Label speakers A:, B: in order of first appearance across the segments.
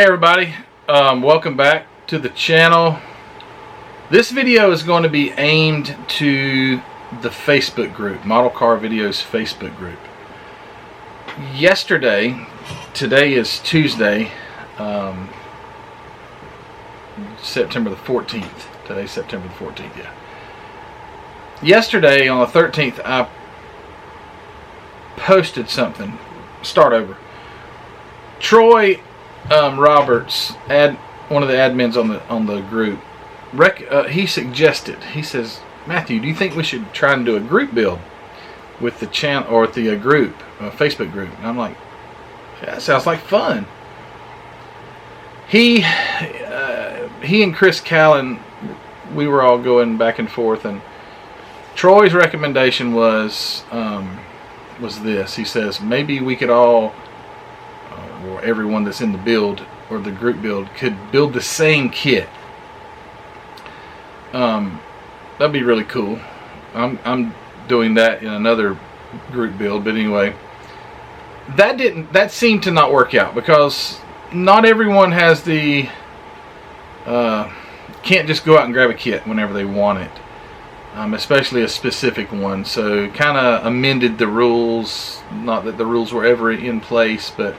A: Hey everybody, welcome back to the channel. This video is going to be aimed to the Facebook group, Model Car Videos Facebook group. Yesterday, today is Tuesday, September the 14th. Today's September the 14th, yeah. Yesterday on the 13th, I posted something. Start over. Troy Roberts, one of the admins on the group, he suggested. He says, "Matthew, do you think we should try and do a group build with the channel or with the group, Facebook group?" And I'm like, "Yeah, that sounds like fun." He and Chris Callen, we were all going back and forth, and Troy's recommendation was this. He says maybe we could all, or everyone that's in the build or the group build, could build the same kit. That'd be really cool. I'm doing that in another group build, but anyway, that seemed to not work out because not everyone has the can't just go out and grab a kit whenever they want it, especially a specific one. So kind of amended the rules. Not that the rules were ever in place, but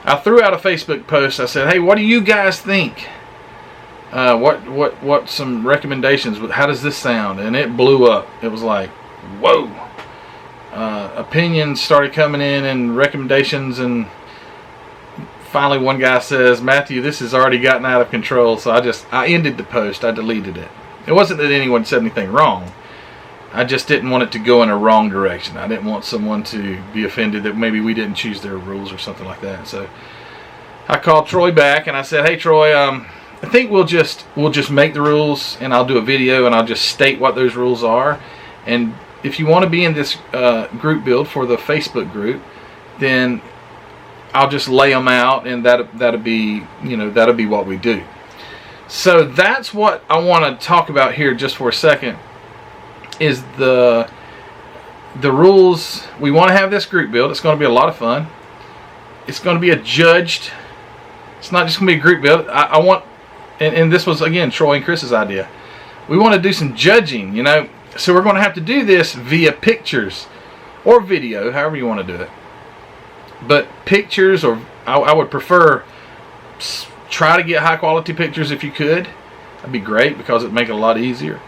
A: I threw out a Facebook post. I said, "Hey, what do you guys think? What some recommendations? How does this sound?" And it blew up. It was like, whoa! Opinions started coming in and recommendations, and finally one guy says, "Matthew, this has already gotten out of control." So I ended the post. I deleted it. It wasn't that anyone said anything wrong. I just didn't want it to go in a wrong direction. I didn't want someone to be offended that maybe we didn't choose their rules or something like that. So I called Troy back and I said, "Hey Troy, I think we'll just make the rules, and I'll do a video and I'll just state what those rules are. And if you want to be in this group build for the Facebook group, then I'll just lay them out, and that'll be what we do." So that's what I want to talk about here just for a second. Is the rules. We want to have this group build. It's going to be a lot of fun. It's going to be a judged. It's not just going to be a group build. I want, and this was again Troy and Chris's idea. We want to do some judging, So we're going to have to do this via pictures or video, however you want to do it. But pictures, or I would prefer try to get high quality pictures if you could. That'd be great because it'd make it a lot easier.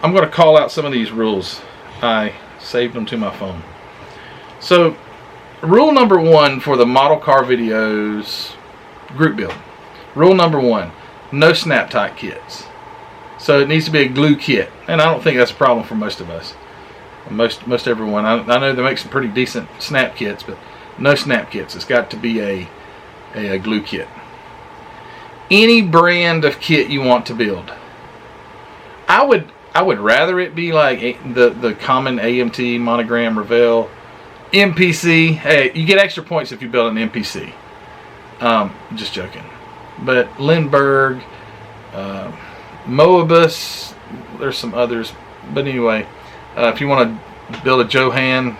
A: I'm going to call out some of these rules. I saved them to my phone. So, rule number 1 for the Model Car Videos group build. Rule number 1, no snap tie kits. So it needs to be a glue kit, and I don't think that's a problem for most of us. Most everyone. I know they make some pretty decent snap kits, but no snap kits. It's got to be a glue kit. Any brand of kit you want to build. I would rather it be like the common AMT, Monogram, Revell, MPC. Hey, you get extra points if you build an MPC. Just joking. But Lindbergh, Moebius, there's some others. But anyway, if you want to build a Johan,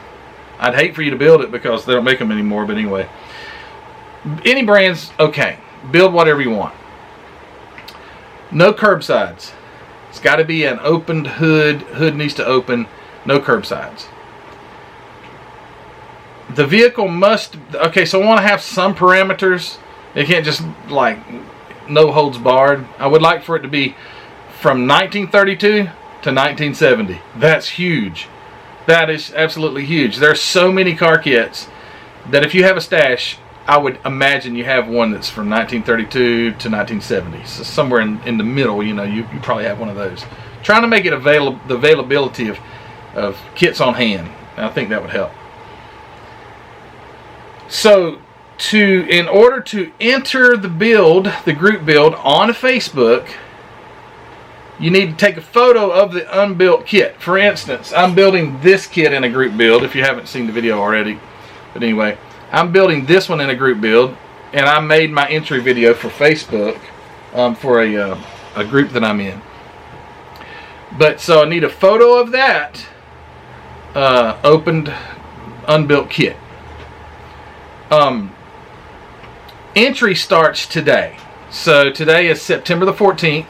A: I'd hate for you to build it because they don't make them anymore. But anyway, any brands, okay. Build whatever you want. No curbsides. It's got to be an opened hood. Hood needs to open. No curbsides. The vehicle must... Okay, so I want to have some parameters. It can't just, like, no holds barred. I would like for it to be from 1932 to 1970. That's huge. That is absolutely huge. There are so many car kits that if you have a stash, I would imagine you have one that's from 1932 to 1970. So somewhere in the middle, you probably have one of those. Trying to make it the availability of kits on hand. I think that would help. So in order to enter the group build on Facebook, you need to take a photo of the unbuilt kit. For instance, I'm building this kit in a group build, if you haven't seen the video already. But anyway, I'm building this one in a group build, and I made my entry video for Facebook for a group that I'm in. But so I need a photo of that opened unbuilt kit. entry starts today. So today is September the 14th.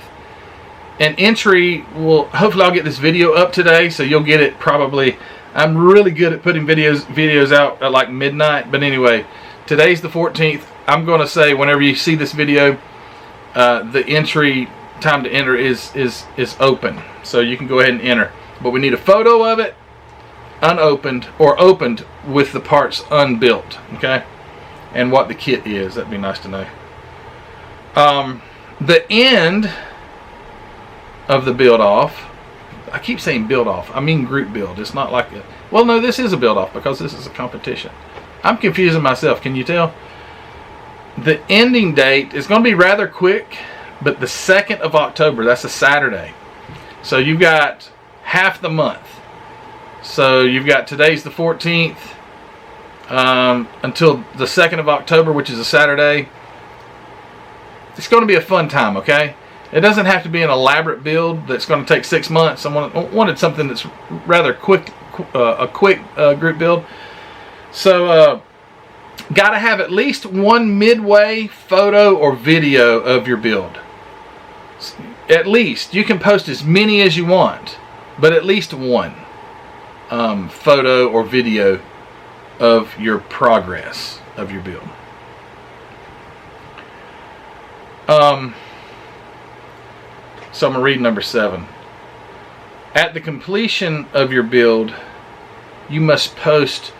A: And entry will, hopefully I'll get this video up today, so you'll get it probably. I'm really good at putting videos out at like midnight. But anyway, today's the 14th. I'm going to say whenever you see this video, the entry time to enter is open. So you can go ahead and enter. But we need a photo of it, unopened or opened with the parts unbuilt. Okay? And what the kit is. That'd be nice to know. The end of the build off, I keep saying build off, I mean group build. It's not like a, well, no, this is a build off because this is a competition. I'm confusing myself, can you tell? The ending date is going to be rather quick, but the 2nd of October, that's a Saturday. So you've got half the month. So you've got today's the 14th until the 2nd of October, which is a Saturday. It's going to be a fun time, okay? It doesn't have to be an elaborate build that's going to take 6 months. I wanted something that's rather quick, a quick group build. So, got to have at least one midway photo or video of your build. At least. You can post as many as you want, but at least one photo or video of your progress of your build. So I'm going to read number 7. At the completion of your build, you must post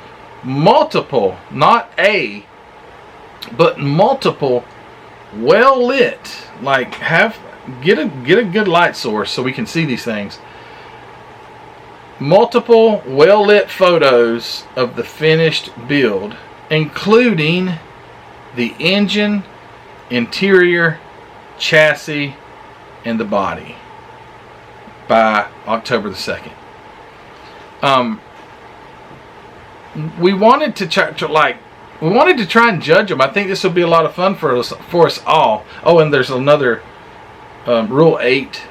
A: multiple, not a, but multiple well lit, like get a good light source so we can see these things. Multiple well lit photos of the finished build, including the engine, interior, chassis, and the body by October the 2nd. We wanted to try and judge them. I think this will be a lot of fun for us all. Oh, and there's another rule 8.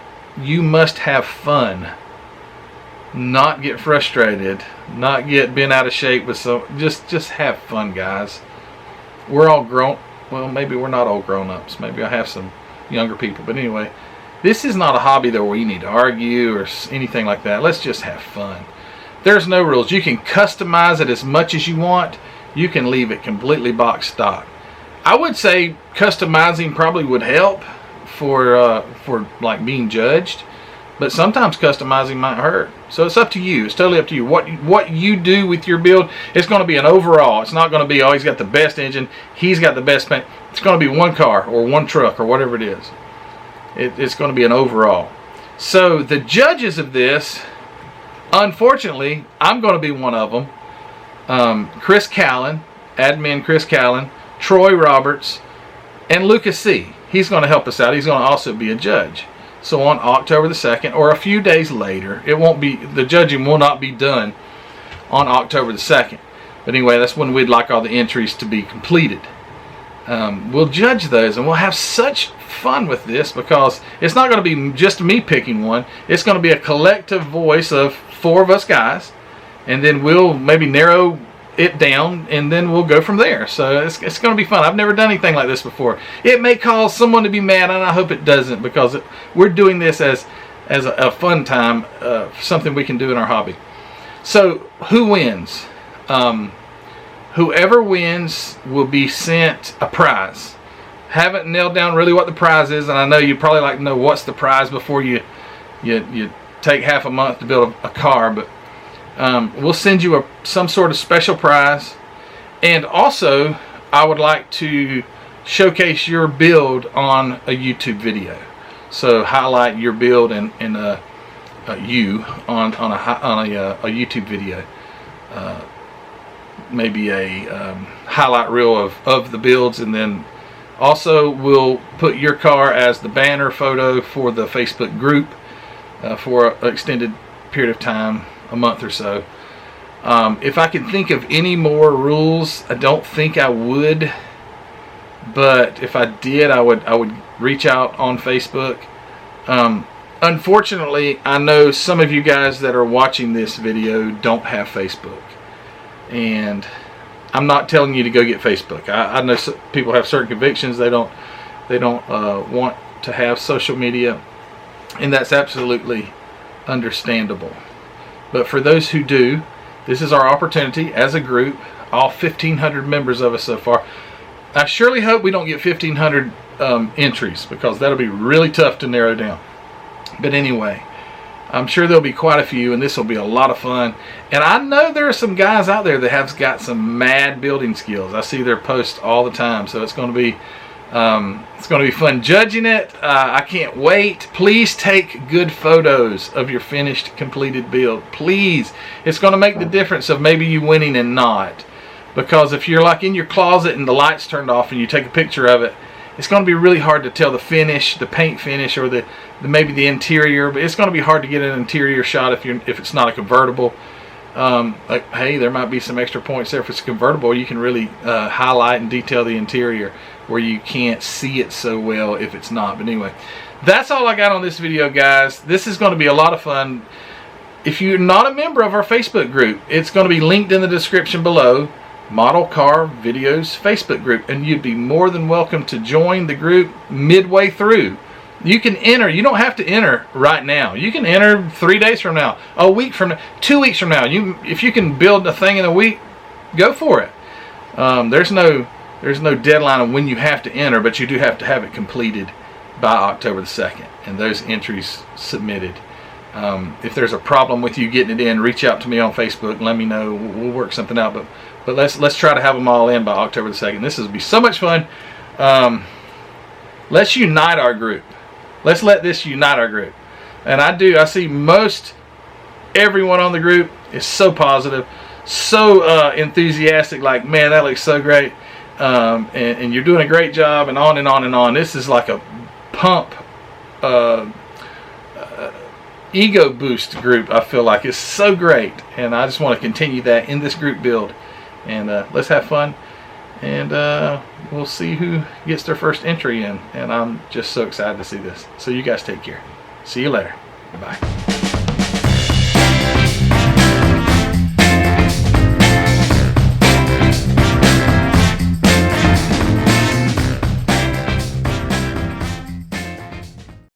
A: You must have fun. Not get frustrated. Not get bent out of shape with just have fun, guys. We're all grown. Well, maybe we're not all grown-ups. Maybe I have some younger people. But anyway, this is not a hobby that we need to argue or anything like that. Let's just have fun. There's no rules. You can customize it as much as you want. You can leave it completely box stock. I would say customizing probably would help for like being judged, but sometimes customizing might hurt. So it's up to you. It's totally up to you. What you do with your build, it's going to be an overall. It's not going to be, oh, he's got the best engine, he's got the best paint. It's going to be one car or one truck or whatever it is. It's going to be an overall. So the judges of this, unfortunately, I'm going to be one of them. Chris Callen, admin Chris Callen, Troy Roberts, and Luka Cee. He's going to help us out. He's going to also be a judge. So on October the 2nd, or a few days later, the judging will not be done on October the 2nd. But anyway, that's when we'd like all the entries to be completed. We'll judge those, and we'll have such fun with this because it's not going to be just me picking one. It's going to be a collective voice of 4 of us guys, and then we'll maybe narrow it down, and then we'll go from there. So it's going to be fun. I've never done anything like this before. It may cause someone to be mad, and I hope it doesn't, because we're doing this as a fun time, something we can do in our hobby. So who wins? Whoever wins will be sent a prize. Haven't nailed down really what the prize is, and I know you'd probably like to know what's the prize before you take half a month to build a car, but we'll send you some sort of special prize. And also, I would like to showcase your build on a YouTube video. So highlight your build and you on a YouTube video. Maybe a highlight reel of the builds, and then also we'll put your car as the banner photo for the Facebook group for an extended period of time, a month or so. If I could think of any more rules, I don't think I would, but if I did, I would reach out on Facebook. Unfortunately, I know some of you guys that are watching this video don't have Facebook, and I'm not telling you to go get Facebook. I know people have certain convictions. They don't want to have social media, and that's absolutely understandable. But for those who do, this is our opportunity as a group, all 1,500 members of us so far. I surely hope we don't get 1,500 entries, because that'll be really tough to narrow down. But anyway, I'm sure there'll be quite a few, and this will be a lot of fun. And I know there are some guys out there that have got some mad building skills. I see their posts all the time, so it's going to be fun judging it. I can't wait. Please take good photos of your finished, completed build. Please. It's going to make the difference of maybe you winning and not. Because if you're like in your closet and the light's turned off and you take a picture of it, it's going to be really hard to tell the finish, the paint finish, or maybe the interior. But it's going to be hard to get an interior shot if it's not a convertible. Like, hey, there might be some extra points there. If it's convertible, you can really highlight and detail the interior where you can't see it so well if it's not. But anyway, that's all I got on this video, guys. This is going to be a lot of fun. If you're not a member of our Facebook group, it's going to be linked in the description below. Model Car Videos Facebook group, and you'd be more than welcome to join the group midway through. You can enter. You don't have to enter right now. You can enter 3 days from now, a week from now, 2 weeks from now. If you can build a thing in a week, go for it. There's no deadline on when you have to enter, but you do have to have it completed by October the 2nd, and those entries submitted. If there's a problem with you getting it in, reach out to me on Facebook and let me know. We'll work something out. But let's try to have them all in by October the 2nd. This will be so much fun. Let's unite our group. Let's let this unite our group. And I see most everyone on the group is so positive, so enthusiastic, like, man, that looks so great. And you're doing a great job, and on and on and on. This is like a pump, ego boost group. I feel like it's so great, and I just want to continue that in this group build. And let's have fun, and we'll see who gets their first entry in. And I'm just so excited to see this. So you guys take care. See you later. Bye.